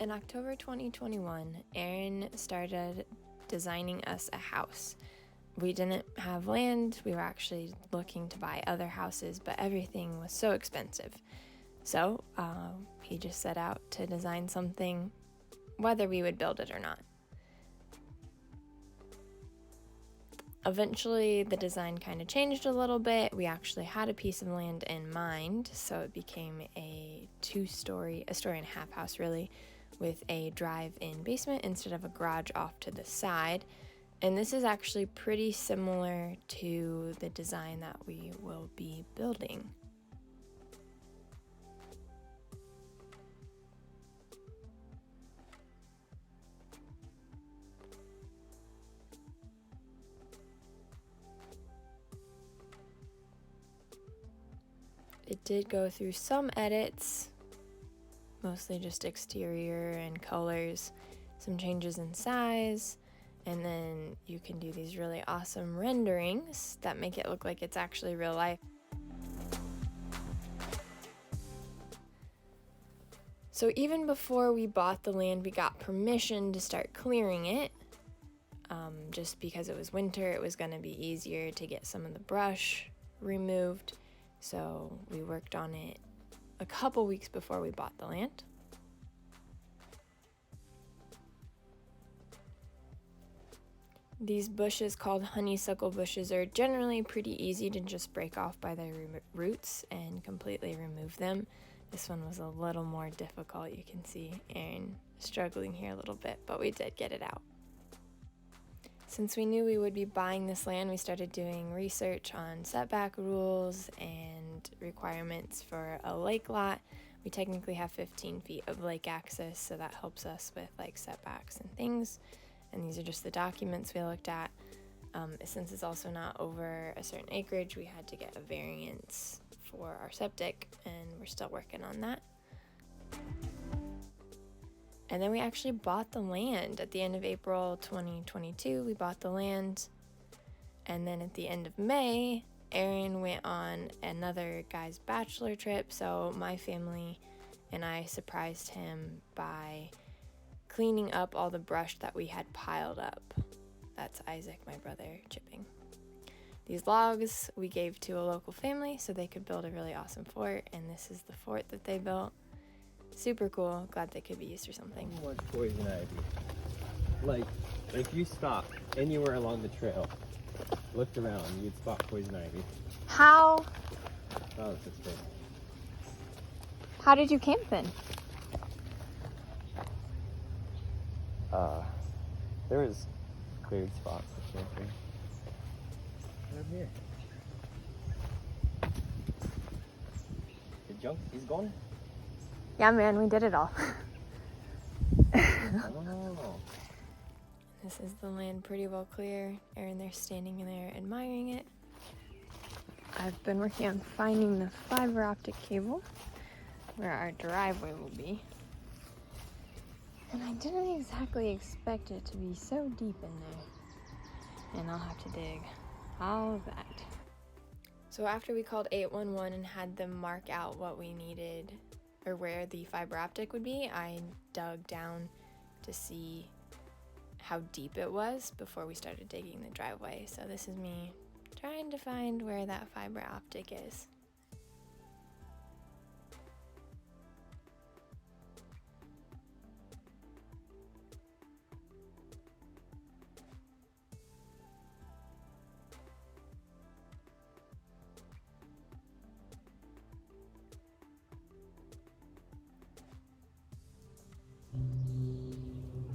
In October 2021, Aaron started designing us a house. We didn't have land. We were actually looking to buy other houses, but everything was so expensive. So he just set out to design something, whether we would build it or not. Eventually, the design kind of changed a little bit. We actually had a piece of land in mind, so it became a story and a half house really, with a drive-in basement instead of a garage off to the side. And this is actually pretty similar to the design that we will be building. It did go through some edits, mostly just exterior and colors, some changes in size, and then you can do these really awesome renderings that make it look like it's actually real life. So even before we bought the land, we got permission to start clearing it. Just because it was winter, it was going to be easier to get some of the brush removed. So we worked on it a couple weeks before we bought the land. These bushes, called honeysuckle bushes, are generally pretty easy to just break off by their roots and completely remove them. This one was a little more difficult. You can see Aaron struggling here a little bit, but we did get it out. Since we knew we would be buying this land, we started doing research on setback rules and requirements for a lake lot. We technically have 15 feet of lake access, so that helps us with like setbacks and things. And these are just the documents we looked at. Since it's also not over a certain acreage, we had to get a variance for our septic, and we're still working on that. And then we actually bought the land at the end of April 2022. We bought the land. And then at the end of May, Aaron went on another guy's bachelor trip. So my family and I surprised him by cleaning up all the brush that we had piled up. That's Isaac, my brother, chipping. These logs we gave to a local family so they could build a really awesome fort. And this is the fort that they built. Super cool. Glad they could be used for something. So much poison ivy. Like, if you stopped anywhere along the trail, looked around, you'd spot poison ivy. How Oh, it's just big. did you camp then? There was cleared spots for camping. Right here. The junk is gone? Yeah, man, we did it all. Oh. This is the land pretty well clear. Aaron, they're standing in there admiring it. I've been working on finding the fiber optic cable where our driveway will be. And I didn't exactly expect it to be so deep in there. And I'll have to dig all of that. So after we called 811 and had them mark out what we needed or where the fiber optic would be, I dug down to see how deep it was before we started digging the driveway. So this is me trying to find where that fiber optic is.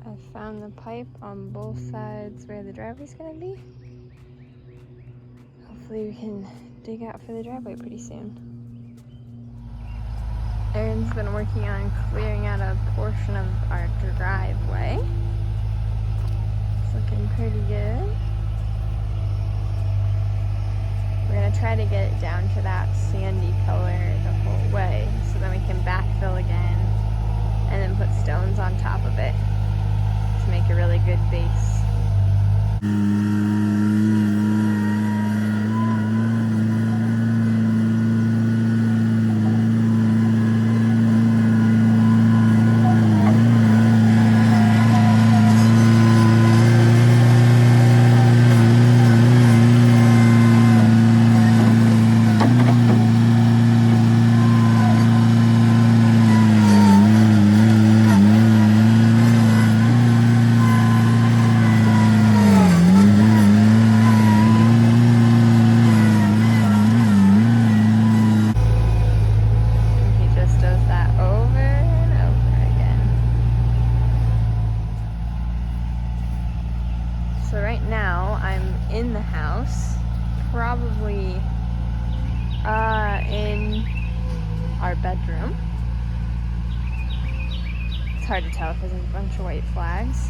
I found the pipe on both sides where the driveway's gonna be. Hopefully we can dig out for the driveway pretty soon. Aaron's been working on clearing out a portion of our driveway. It's looking pretty good. We're gonna try to get it down to that sandy color the whole way so then we can backfill again and then put stones on top of it to make a really good base. our bedroom. It's hard to tell because there's a bunch of white flags.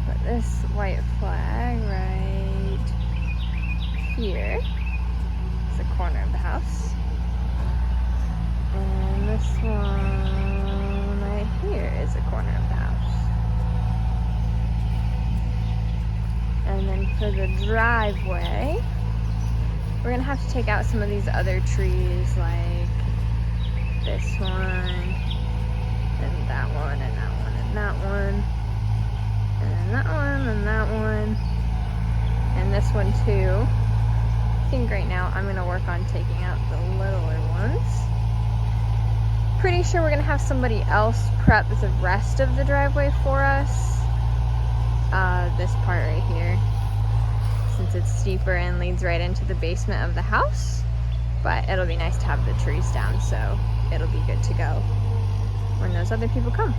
But this white flag right here is the corner of the house. And this one right here is the corner of the house. And then for the driveway, we're gonna have to take out some of these other trees, like this one, and that one, and that one, and that one, and then that one, and that one, and this one too. I think right now I'm gonna work on taking out the littler ones. Pretty sure we're gonna have somebody else prep the rest of the driveway for us. This part right here, since it's steeper and leads right into the basement of the house. But it'll be nice to have the trees down, so it'll be good to go when those other people come.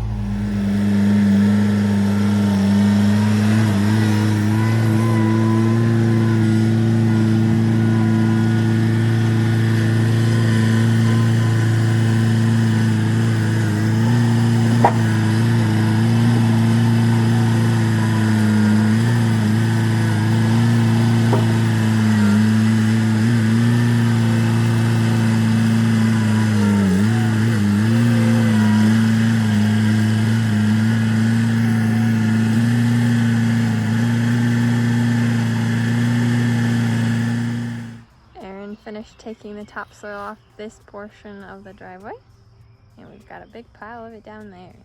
Finished taking the topsoil off this portion of the driveway, and we've got a big pile of it down there.